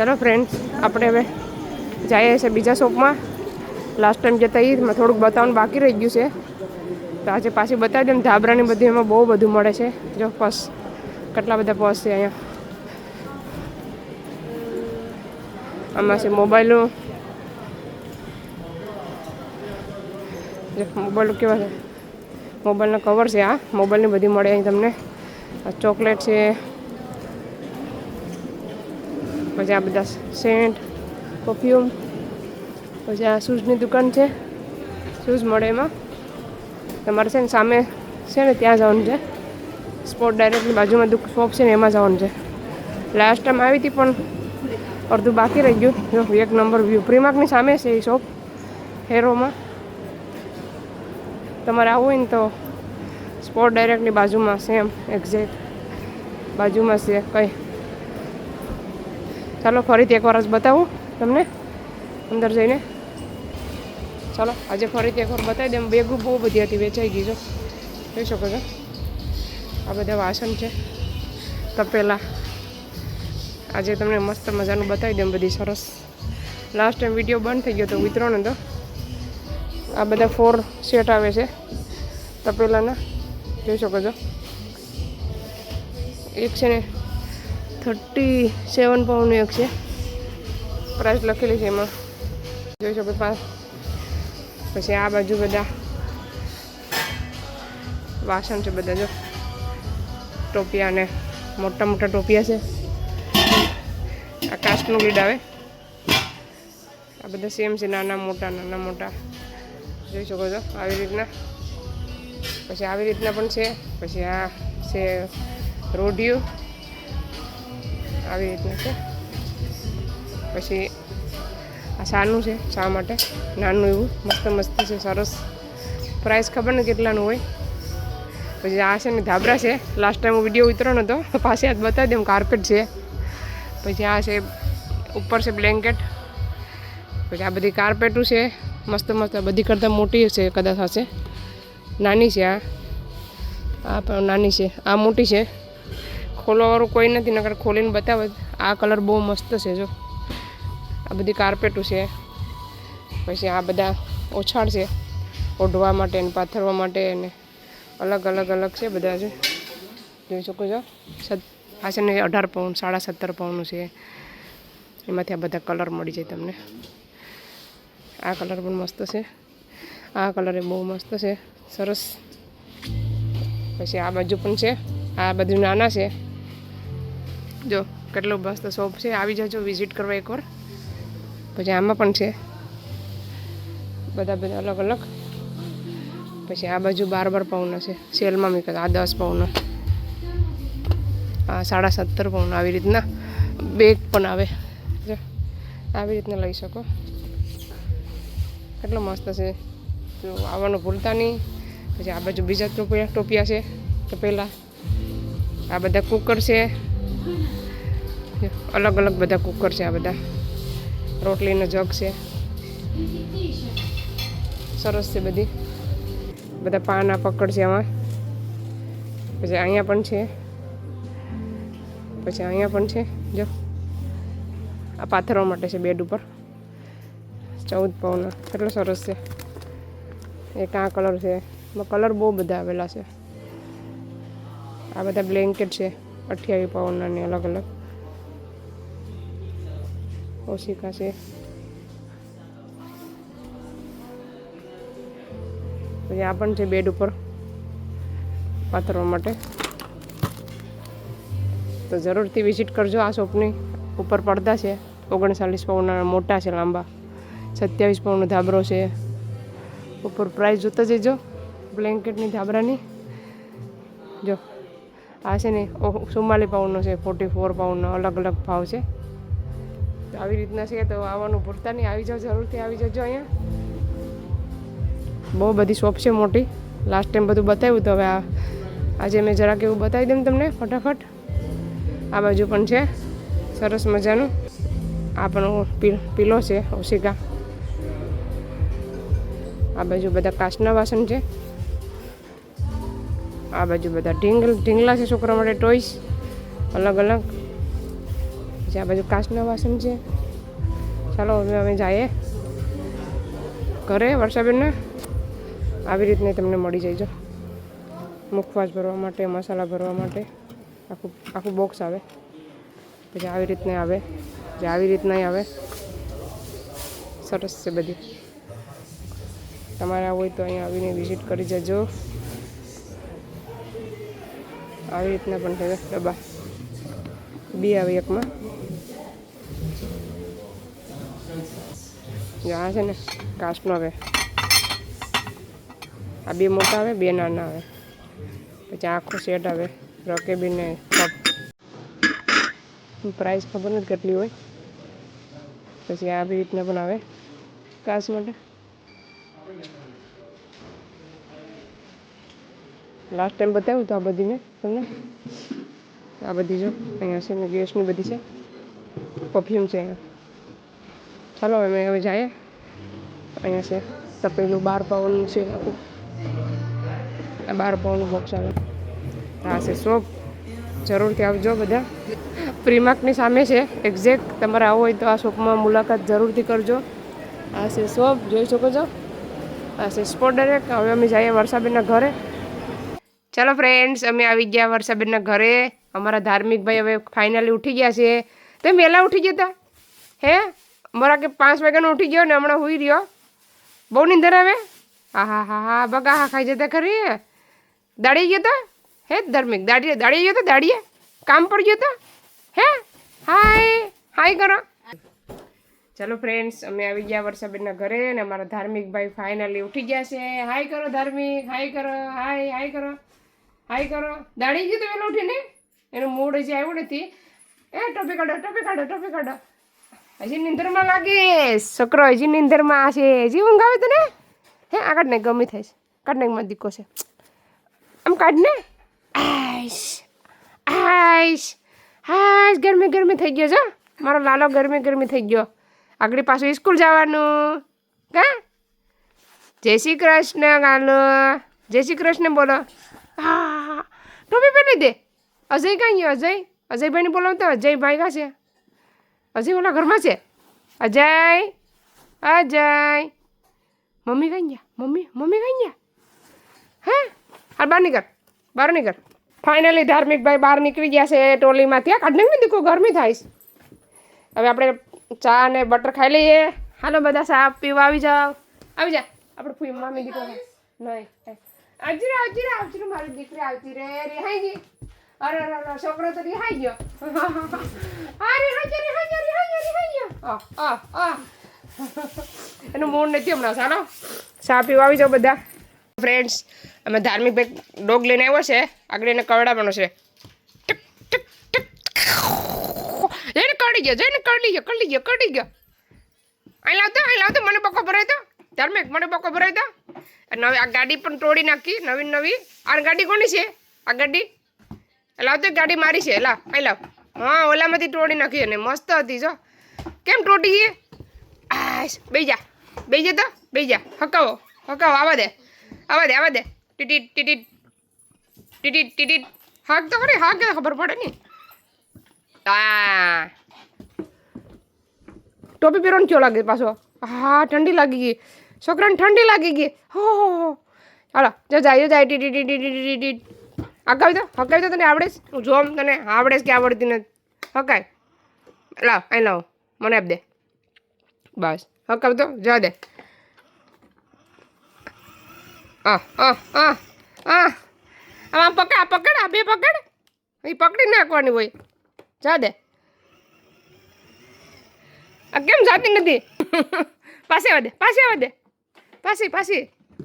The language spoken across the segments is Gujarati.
ચલો ફ્રેન્ડ્સ, આપણે હવે જઈએ છીએ બીજા શોપમાં. લાસ્ટ ટાઈમ જતા એમાં થોડુંક બતાવવાનું બાકી રહી ગયું છે, તો આજે પાછી બતાવી દઉં. ધાબરાની બધી એમાં બહુ બધું મળે છે. જો પર્સ, કેટલા બધા પર્સ છે અહીંયા. આમાં છે મોબાઈલો. મોબાઈલો કેવા છે, મોબાઈલના કવર છે. આ મોબાઈલની બધી મળે અહીં તમને. ચોકલેટ છે, પછી આ બધા સેન્ટ, પરફ્યુમ, પછી આ શૂઝની દુકાન છે. શૂઝ મળે એમાં. તમારે છે ને સામે છે ને ત્યાં જવાનું છે. સ્પોર્ટ ડાયરેક્ટની બાજુમાં શોપ છે ને એમાં જવાનું છે. લાસ્ટ ટાઈમ આવી હતી પણ અડધું બાકી રહી ગયું. જો 1 નંબર વ્યૂ, પ્રીમાર્કની સામે છે એ શોપ, હેરોમાં. તમારે આવવું હોય ને તો સ્પોર્ટ ડાયરેક્ટની બાજુમાં, સેમ એક્ઝેક્ટ બાજુમાં છે. કંઈ ચાલો ફરીથી એકવાર જ બતાવું તમને અંદર જઈને. ચાલો આજે ફરીથી એકવાર બતાવી દઉં. બેગો બહુ બધી હતી, વેચાઈ ગઈ. જો જોઈ શકો છો. આ બધા વાસણ છે, તપેલા. આજે તમને મસ્ત મજાનું બતાવી દઉં, બધી સરસ. લાસ્ટ ટાઈમ વિડીયો બંધ થઈ ગયો તો વિતરણ હતો. આ બધા 4 સેટ આવે છે તપેલાના, જોઈ શકો છો. એક છે ને 37 પાઉન્ડનું એક છે, પ્રાઇસ લખેલી છે એમાં, જોઈ શકો. પછી આ બાજુ બધા વાસણ છે બધા. જો ટોપિયા ને મોટા મોટા ટોપિયા છે. આ કાસ્ટનું લીડ આવે. આ બધા સેમ છે, નાના મોટા જોઈ શકો છો આવી રીતના. પછી આવી રીતના પણ છે. પછી આ છે રોડિયું, આવી રીતના છે. પછી આ સાનું છે, ચા માટે નાનું એવું મસ્ત છે, સરસ. પ્રાઇસ ખબર ને કેટલાનું હોય. પછી આ છે ને ધાબરા છે. લાસ્ટ ટાઈમ હું વિડીયો વિતરણ હતો, પાછી આજ બતાવી દઉં. કાર્પેટ છે. પછી આ છે ઉપર છે બ્લેન્કેટ. પછી આ બધી કાર્પેટું છે મસ્ત. બધી કરતાં મોટી છે કદાચ. હશે નાની છે. આ પણ નાની છે, આ મોટી છે. ખોલવાવાળું કોઈ નથી, નકર ખોલીને બતાવે. આ કલર બહુ મસ્ત છે. જો આ બધી કાર્પેટું છે. પછી આ બધા ઓછાળ છે, ઓઢવા માટે ને પાથરવા માટે ને અલગ છે બધા. છે જોઈ શકો છો. આ છે ને 18 પાઉન્ડ, 17.5 પાઉન્ડનું છે. એમાંથી આ બધા કલર મળી જાય તમને. આ કલર પણ મસ્ત છે. આ કલર એ બહુ મસ્ત છે, સરસ. પછી આ બાજુ પણ છે. આ બધું નાના છે. જો કેટલો મસ્ત શોપ છે. આવી જજો વિઝિટ કરવા એકવાર. પછી આમાં પણ છે બધા અલગ. પછી આ બાજુ 12 પાઉન્ડના છે, સેલમાં મેં આ 10 પાઉન્ડના. આ 17.5 પાઉન્ડ. આવી રીતના બેગ પણ આવે. જો આવી રીતના લઈ શકો. કેટલો મસ્ત છે. જો આવવાનું ભૂલતા નહીં. પછી આ બાજુ બીજા ટોપિયા છે, તપેલા. આ બધા કુકર છે, અલગ બધા કુકર છે. આ બધા રોટલીનો જગ છે, સરસ છે બધી. બધા પાના પકડ છે આમાં. પછી અહીંયા પણ છે. પછી અહીંયા પણ છે. જો આ પાથરવા માટે છે બેડ ઉપર. 14 પાઉન્ડના. કેટલો સરસ છે. એક આ કલર છે. એમાં કલર બહુ બધા આવેલા છે. આ બધા બ્લેન્કેટ છે 28 પાઉન્ડના ને અલગ. ઓશિકા છે. પછી આ પણ છે બેડ ઉપર પાથરવા માટે. તો જરૂરથી વિઝિટ કરજો આ શોપની. ઉપર પડદા છે 39 પાઉન્ડના, મોટા છે, લાંબા. 27 પાઉન્ડનો ધાબરો છે. ઉપર પ્રાઇસ જોતા જજો બ્લેન્કેટની, ધાબરાની. જો આ છે ને 44 પાઉન્ડનો છે, 44 પાઉન્ડનો. અલગ ભાવ છે. તો આવી રીતના છે. તો આવવાનું ભૂલતા નહીં. આવી જાઓ, જરૂરથી આવી જજો. અહીંયા બહુ બધી શોપ છે મોટી. લાસ્ટ ટાઈમ બધું બતાવ્યું તો હવે આજે મેં જરાક એવું બતાવી દઉં તમને ફટાફટ. આ બાજુ પણ છે સરસ મજાનું. આ પણ પીલો છે, ઓશિકા. આ બાજુ બધા કાચના વાસણ છે. આ બાજુ બધા ઢીંગલા છે છોકરા માટે, ટોયસ અલગ. પછી આ બાજુ કાચના વાસણ છે. ચાલો હવે અમે જઈએ ઘરે. વર્ષાબેનને આવી રીતને તમને મળી જાય. જો મુખવાસ ભરવા માટે, મસાલા ભરવા માટે આખું બોક્સ આવે. પછી આવી રીતને આવે, જે આવી રીતના આવે. સરસ છે બધી. તમારે આવું હોય તો અહીંયા આવીને વિઝિટ કરી જજો. આવી રીતના પણ છે ડબ્બા, 2 આવે એકમાં. આ છે ને કાચનો આવે. આ 2 મોટા આવે, 2 નાના આવે. પછી આખો સેટ આવે રકેબીને કપ. પ્રાઇસ ખબર નથી કેટલી હોય. પછી આવી રીતના પણ આવે કાચ માટે. લાસ્ટ ટાઈમ બતાવ્યું તો આ બધી મેં તમને. આ બધી જો અહીંયા છે ને ગેસની બધી છે, પરફ્યુમ છે અહીંયા. ચાલો અમે હવે જઈએ. અહીંયા છે તપેલું 12 પાઉન્ડનું છે આખું. આ 12 પાઉન્ડનું બોક્સ આવે. આ છે શોપ. જરૂરથી આવજો બધા. પ્રીમાર્કની સામે છે એક્ઝેક્ટ. તમારે આવવું હોય તો આ શોપમાં મુલાકાત જરૂરથી કરજો. આ છે શોપ, જોઈ શકો છો. આ છે સ્પોટ ડાયરેક્ટ. હવે અમે જઈએ વર્ષાબેનના ઘરે. ચાલો ફ્રેન્ડ્સ, અમે આવી ગયા વર્ષાબેનના ઘરે. અમારા ધાર્મિક ભાઈ હવે ફાઇનલી ઉઠી ગયા છે. તમે વહેલા ઉઠી ગયા હતા હે? અમારા કે 5 વાગ્યાનો ઉઠી ગયો ને હમણાં હુઈ રહ્યો. બહુ નીંદર આવે. હા બગા હા ખાઈ જતા ખરી. દાડી ગયો તો હે ધાર્મિક? દાડી ગયો તો? દાડીએ કામ પર ગયો તો હે? હાય કરો. ચાલો ફ્રેન્ડ્સ, અમે આવી ગયા વર્ષાબેનના ઘરે અને અમારા ધાર્મિક ભાઈ ફાઇનલી ઉઠી ગયા છે. હાય કરો ધાર્મિક, હાય કરો. હાય કરો, હાય કરો. દાડી ગયું તો વહેલો ઉઠીને? એનું મૂડ હજી આવ્યું નથી. ટોપી કાઢો. હજી નીંદરમાં લાગીશ છોકરો. હજી નીંદરમાં છે. હજી ઊંઘ આવે તને હે? આ કાઢને ગમી થાય છે. કાઢને માં દીકો છે. આમ કાઢને. આઈશ ગરમી થઈ ગયો છે. મારો લાલો ગરમી થઈ ગયો. આગળ પાછું સ્કૂલ જવાનું. કા જય શ્રી કૃષ્ણ ગાલો. જય શ્રી કૃષ્ણ બોલો. હા ટોપી પહેરી દે. અજય કાં ગયો? અજયભાઈને બોલાવતો. અજયભાઈ કાં છે? અજય ઓલા ઘરમાં છે. અજય મમ્મી કાં ગયા? મમ્મી કાં ગયા હે? હા બહાર નીકળ. ફાઇનલી ધાર્મિકભાઈ બહાર નીકળી ગયા છે ટોલીમાંથી. આ કાઢને ને દીકરો ગરમી થાય. હવે આપણે ચા ને બટર ખાઈ લઈએ. હાલો બધા ચા પીવા આવી જાઓ. આપણે ફૂઈ મામી દીકરો નહીં. આવતી રે મારી દીકરી આવતી રે. રિહાઈ ગઈ. અરે છોકરો તો રિહાઈ ગયો. એનું મૂડ નથી હમણાં. ચાલો ચા પીવા આવી જાઓ બધા. ફ્રેન્ડ્સ, અમે ધાર્મિક ભાઈ ડોગ લઈને આવ્યો છે. આગળ એને કવડાવવાનો છે. જઈને કરડી ગયો. અહીં લાવતો મને બકો ભરાય તો. ધાર્મિક મને બકો ભરાય તો. અને હવે આ ગાડી પણ તોડી નાખી નવી. આ ગાડી કોની છે? આ ગાડી લાવતો. ગાડી મારી છે. અહીં લાવ. હા ઓલામાંથી તોડી નાખી. અને મસ્ત હતી. જો કેમ તોડી ગઈ? બેસી જા. હકાવો. આવા દે. ટીટીટ હાક તો ખરી. હાક ખબર પડે ને. ટોપી પહેરવાનું કેવો લાગે પાછો? હા ઠંડી લાગી ગઈ. છોકરાને ઠંડી લાગી ગઈ. હો હાલો જાય ટીટીટ. હકાવી તો તને આવડે છે? હું જોમ તને આવડે છે કે આવડતી નથી. હકાય. અહીં લાવ મને આપ દે. બસ હકાવ તો જા દે. આમ પકડ. આ 2 પકડ. એ પકડી નાખવાની હોય. જા દે. આ કેમ જાતી નથી? પાસે આવવા દે.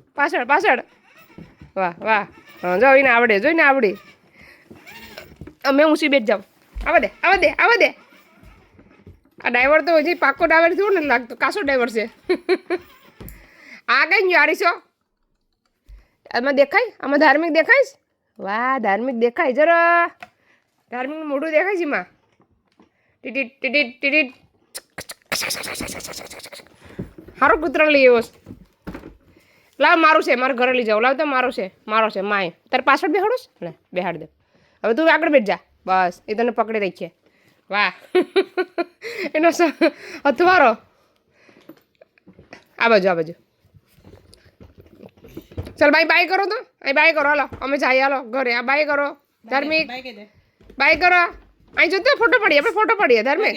પાછળ. વાહ. જો એને આવડે. જોઈને આવડી. અમે ઊંચી બેઠ જાઉં. આવા દે. આ ડ્રાઈવર તો હજી પાકો ડ્રાઈવર થયો ને લાગતો. કાસો ડ્રાઈવર છે. આ કઈ ગયો આરીશો? આમાં દેખાય? આમાં ધાર્મિક દેખાય? વાહ ધાર્મિક દેખાય. જરા ધાર્મિકનું મોઢું દેખાય છે એમાં. ટીટીટ. સારો કૂતરો લઈ આવ્યો. લાવ મારું છે. મારા ઘરે લઈ જાઓ. લાવ તો મારો છે. માય તારે પાછળ બેહાડું ને બેહાડ દે. હવે તું આગળ બેઠ જા. બસ એ તને પકડી રાખીએ. વાહ એનો અથવારો આ બાજુ ચાલ બાય કરો તો અહીં બાય કરો હાલો અમે જઈએ હાલો ઘરે આ બાય કરો ધાર્મિક બાય કરો અહીં જોતો ફોટો પડીએ આપણે ફોટો પડીએ ધાર્મિક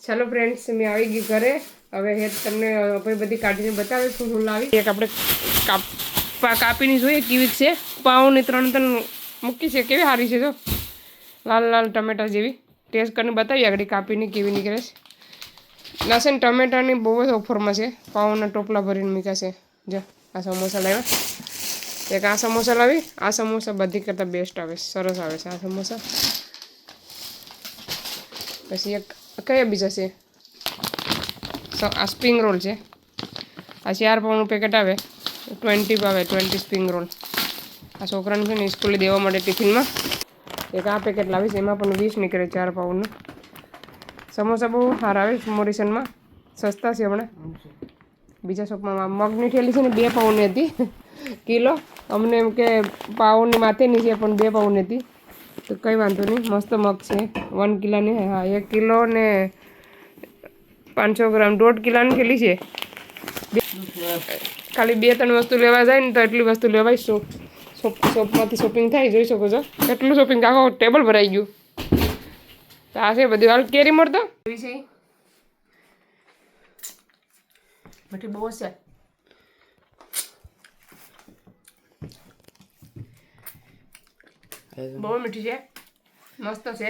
ચાલો ફ્રેન્ડ્સ મેં આવી ગઈ ઘરે હવે તમને ભાઈ બધી કાઢીને બતાવે શું લાવી એક આપણે કાપીને જોઈએ કેવી છે પાઉને 3 મૂકી છે કેવી સારી છે જો લાલ લાલ ટમેટા જેવી ટેસ્ટ કરીને બતાવીએ આગળ કાપીને કેવી નીકળે છે લસણ ટમેટાની બહુ જ ઓફરમાં છે પાઉના ટોપલા ભરીને મૂક્યા છે જો આ સમોસા લાવ્યા એક આ સમોસા લાવી આ સમોસા બધી કરતાં બેસ્ટ આવે સરસ આવે છે આ સમોસા પછી એક કયા બીજા છે આ સ્પ્રિંગ રોલ છે આ 4 પાઉનું પેકેટ આવે 20 આવે 20 સ્પ્રિંગ રોલ આ છોકરાને છે ને સ્કૂલે દેવા માટે ટિફિનમાં એક આ પેકેટ લાવીશ એમાં પણ 20 નીકળે 4 પાઉનું સમોસા બહુ સારા આવે મોરિસનમાં સસ્તા છે હમણાં બીજા શોપમાં મગની થેલી છે ને 2 પાઉની હતી કિલો અમને એમ કે પાઉની માથેની છે પણ 2 પાઉની હતી તો કંઈ વાંધો નહીં મસ્ત મગ છે 1 કિલોની હા 1 કિલો ને 500 ગ્રામ 1.5 કિલોની થેલી છે ખાલી 2-3 વસ્તુ લેવા જાય ને તો એટલી વસ્તુ લેવાય શોપમાંથી શોપિંગ થાય જોઈ શકો છો કેટલું શોપિંગ આખો ટેબલ ભરાઈ ગયું તો આ છે બધું હાલ કેરી મળતો એવી છે મીઠી બહુ છે બહુ મીઠી છે મસ્ત છે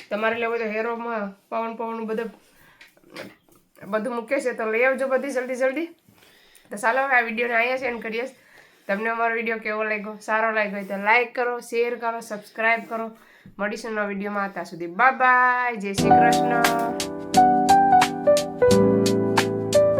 તમારે લેવું તો હેરોમાં પાઉન બધું મૂકે છે તો લઈ આવજો બધી જલ્દી તો ચાલો હવે આ વિડીયોને અહીંયા સેન્ડ કરીએ તમને અમારો વિડીયો કેવો લાગ્યો સારો લાગ્યો તો લાઈક કરો શેર કરો સબસ્ક્રાઈબ કરો મળીશું નવા વિડીયોમાં ત્યાં સુધી બાય બાય જય શ્રી કૃષ્ણ